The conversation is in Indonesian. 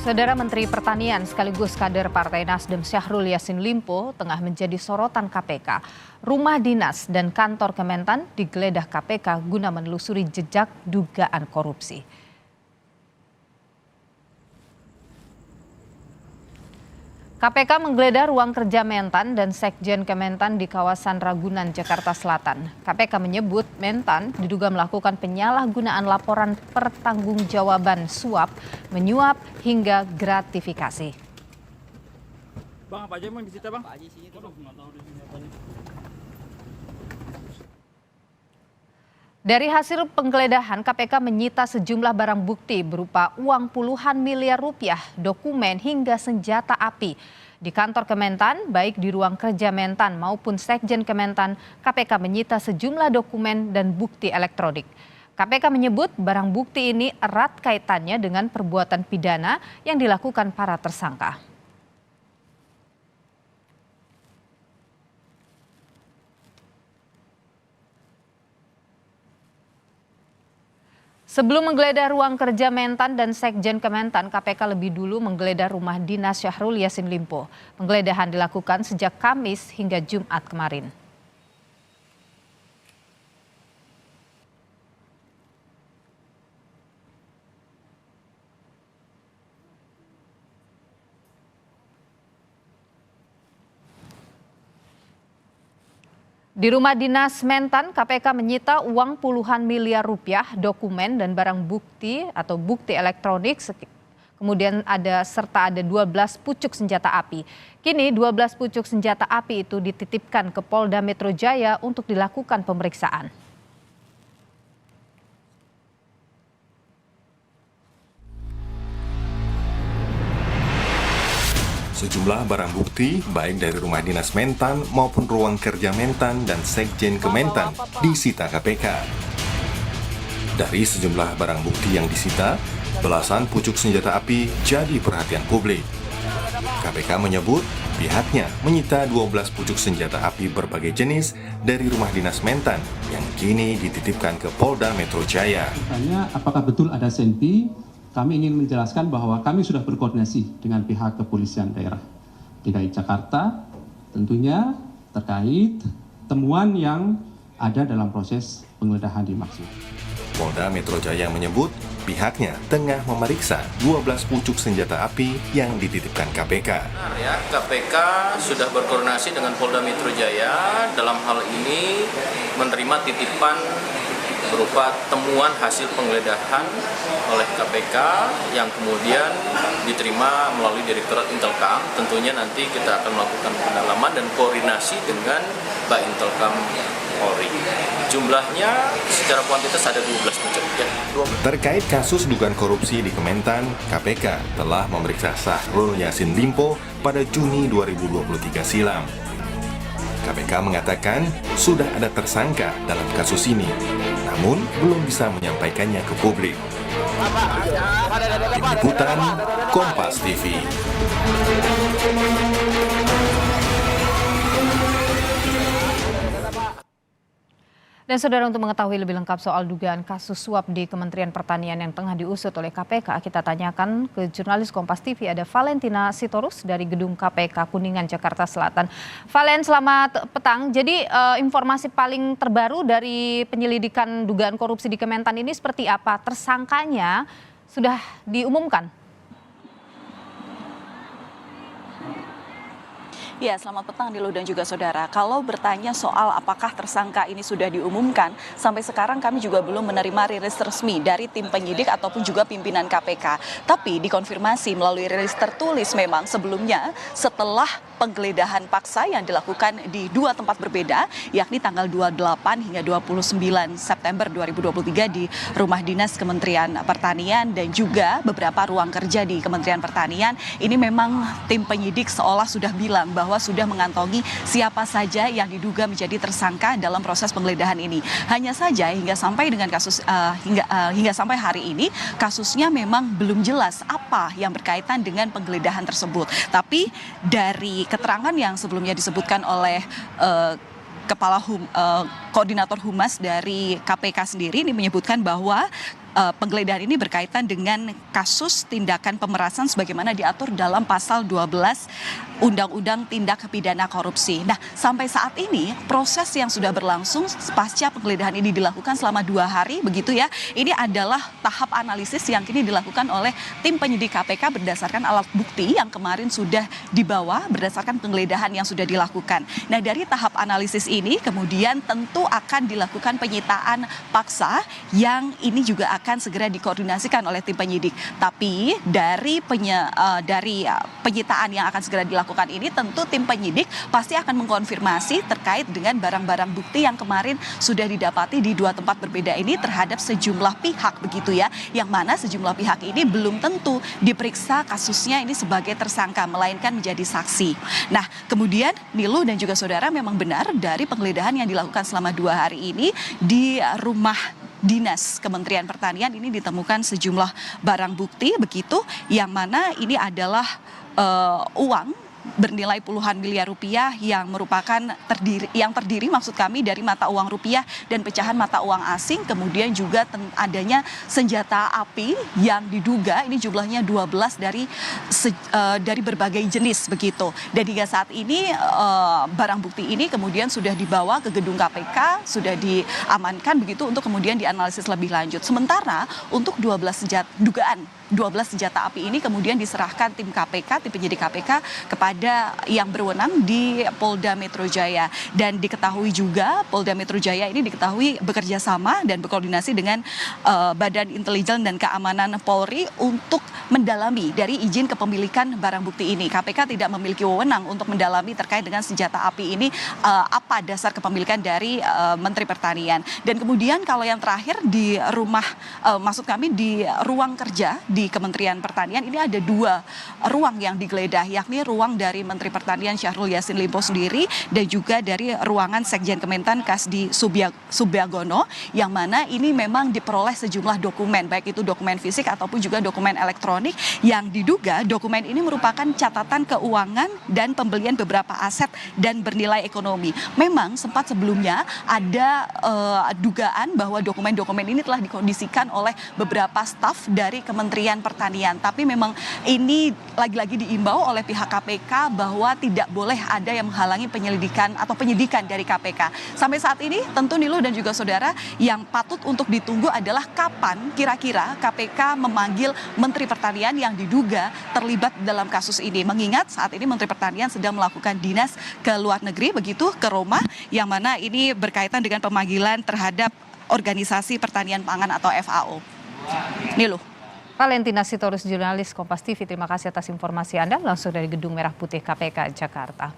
Saudara Menteri Pertanian sekaligus kader Partai Nasdem Syahrul Yassin Limpo tengah menjadi sorotan KPK. Rumah dinas dan kantor Kementan digeledah KPK guna menelusuri jejak dugaan korupsi. KPK menggeledah ruang kerja Mentan dan Sekjen Kementan di kawasan Ragunan, Jakarta Selatan. KPK menyebut Mentan diduga melakukan penyalahgunaan laporan pertanggungjawaban suap, menyuap hingga gratifikasi. Bang, apa aja emang disita, Bang? Dari hasil penggeledahan, KPK menyita sejumlah barang bukti berupa uang puluhan miliar rupiah, dokumen hingga senjata api. Di kantor Kementan, baik di ruang kerja Mentan maupun Sekjen Kementan, KPK menyita sejumlah dokumen dan bukti elektronik. KPK menyebut barang bukti ini erat kaitannya dengan perbuatan pidana yang dilakukan para tersangka. Sebelum menggeledah ruang kerja Mentan dan Sekjen Kementan, KPK lebih dulu menggeledah rumah dinas Syahrul Yassin Limpo. Penggeledahan dilakukan sejak Kamis hingga Jumat kemarin. Di rumah dinas Mentan, KPK menyita uang puluhan miliar rupiah, dokumen dan barang bukti atau bukti elektronik. Kemudian ada 12 pucuk senjata api. Kini 12 pucuk senjata api itu dititipkan ke Polda Metro Jaya untuk dilakukan pemeriksaan. Sejumlah barang bukti, baik dari rumah dinas Mentan maupun ruang kerja Mentan dan Sekjen Kementan, disita KPK. Dari sejumlah barang bukti yang disita, belasan pucuk senjata api jadi perhatian publik. KPK menyebut pihaknya menyita 12 pucuk senjata api berbagai jenis dari rumah dinas Mentan yang kini dititipkan ke Polda Metro Jaya. Tanya apakah betul ada senpi? Kami ingin menjelaskan bahwa kami sudah berkoordinasi dengan pihak kepolisian daerah DKI Jakarta tentunya terkait temuan yang ada dalam proses penggeledahan dimaksud. Polda Metro Jaya menyebut pihaknya tengah memeriksa 12 pucuk senjata api yang dititipkan KPK. Benar ya, KPK sudah berkoordinasi dengan Polda Metro Jaya dalam hal ini menerima titipan berupa temuan hasil penggeledahan oleh KPK yang kemudian diterima melalui Direktorat Intelkam. Tentunya nanti kita akan melakukan pendalaman dan koordinasi dengan Mbak Intelkam Polri. Jumlahnya secara kuantitas ada 12 pucuk. Terkait kasus dugaan korupsi di Kementan, KPK telah memeriksa Syahrul Yassin Limpo pada Juni 2023 silam. KPK mengatakan sudah ada tersangka dalam kasus ini, namun belum bisa menyampaikannya ke publik. Tim Liputan Kompas TV. Dan saudara, untuk mengetahui lebih lengkap soal dugaan kasus suap di Kementerian Pertanian yang tengah diusut oleh KPK, kita tanyakan ke jurnalis Kompas TV, ada Valentina Sitorus dari Gedung KPK Kuningan, Jakarta Selatan. Valen, selamat petang. Jadi informasi paling terbaru dari penyelidikan dugaan korupsi di Kementan ini seperti apa? Tersangkanya sudah diumumkan? Ya, selamat petang Dilu dan juga saudara. Kalau bertanya soal apakah tersangka ini sudah diumumkan, sampai sekarang kami juga belum menerima rilis resmi dari tim penyidik ataupun juga pimpinan KPK. Tapi dikonfirmasi melalui rilis tertulis memang sebelumnya setelah penggeledahan paksa yang dilakukan di dua tempat berbeda, yakni tanggal 28 hingga 29 September 2023 di Rumah Dinas Kementerian Pertanian dan juga beberapa ruang kerja di Kementerian Pertanian. Ini memang tim penyidik seolah sudah bilang bahwa sudah mengantongi siapa saja yang diduga menjadi tersangka dalam proses penggeledahan ini. Hanya saja hingga sampai dengan kasus hingga sampai hari ini kasusnya memang belum jelas apa yang berkaitan dengan penggeledahan tersebut. Tapi dari keterangan yang sebelumnya disebutkan oleh Koordinator Humas dari KPK sendiri ini menyebutkan bahwa penggeledahan ini berkaitan dengan kasus tindakan pemerasan sebagaimana diatur dalam pasal 12 Undang-Undang Tindak Pidana Korupsi. Nah, sampai saat ini proses yang sudah berlangsung pasca penggeledahan ini dilakukan selama 2 hari begitu ya. Ini adalah tahap analisis yang kini dilakukan oleh tim penyidik KPK berdasarkan alat bukti yang kemarin sudah dibawa berdasarkan penggeledahan yang sudah dilakukan. Nah, dari tahap analisis ini kemudian tentu akan dilakukan penyitaan paksa yang ini juga akan segera dikoordinasikan oleh tim penyidik. Tapi dari penyitaan yang akan segera dilakukan ini tentu tim penyidik pasti akan mengkonfirmasi terkait dengan barang-barang bukti yang kemarin sudah didapati di 2 tempat berbeda ini terhadap sejumlah pihak begitu ya, yang mana sejumlah pihak ini belum tentu diperiksa kasusnya ini sebagai tersangka melainkan menjadi saksi. Nah, kemudian Niluh dan juga saudara memang benar dari penggeledahan yang dilakukan selama 2 hari ini di rumah Dinas Kementerian Pertanian ini ditemukan sejumlah barang bukti begitu, yang mana ini adalah uang bernilai puluhan miliar rupiah yang merupakan terdiri maksud kami dari mata uang rupiah dan pecahan mata uang asing, kemudian juga adanya senjata api yang diduga ini jumlahnya 12 dari berbagai jenis begitu. Dan hingga saat ini barang bukti ini kemudian sudah dibawa ke gedung KPK, sudah diamankan begitu untuk kemudian dianalisis lebih lanjut. Sementara untuk 12 senjata api ini kemudian diserahkan tim KPK, tim penyidik KPK kepada yang berwenang di Polda Metro Jaya. Dan diketahui juga Polda Metro Jaya ini diketahui bekerja sama dan berkoordinasi dengan Badan Intelijen dan Keamanan Polri untuk mendalami dari izin kepemilikan barang bukti ini. KPK tidak memiliki wewenang untuk mendalami terkait dengan senjata api ini apa dasar kepemilikan dari Menteri Pertanian. Dan kemudian kalau yang terakhir di rumah, maksud kami di ruang kerja di Kementerian Pertanian ini ada 2 ruang yang digeledah, yakni ruang dari Menteri Pertanian Syahrul Yassin Limpo sendiri dan juga dari ruangan Sekjen Kementan Kasdi Subyagono, yang mana ini memang diperoleh sejumlah dokumen, baik itu dokumen fisik ataupun juga dokumen elektronik, yang diduga dokumen ini merupakan catatan keuangan dan pembelian beberapa aset dan bernilai ekonomi. Memang sempat sebelumnya ada dugaan bahwa dokumen-dokumen ini telah dikondisikan oleh beberapa staf dari Kementerian Pertanian, tapi memang ini lagi-lagi diimbau oleh pihak KPK bahwa tidak boleh ada yang menghalangi penyelidikan atau penyidikan dari KPK. Sampai saat ini tentu Niluh dan juga saudara yang patut untuk ditunggu adalah kapan kira-kira KPK memanggil Menteri Pertanian yang diduga terlibat dalam kasus ini. Mengingat saat ini Menteri Pertanian sedang melakukan dinas ke luar negeri begitu, ke Roma, yang mana ini berkaitan dengan pemanggilan terhadap Organisasi Pertanian Pangan atau FAO. Niluh. Valentina Sitorus, jurnalis Kompas TV, terima kasih atas informasi Anda langsung dari Gedung Merah Putih KPK Jakarta.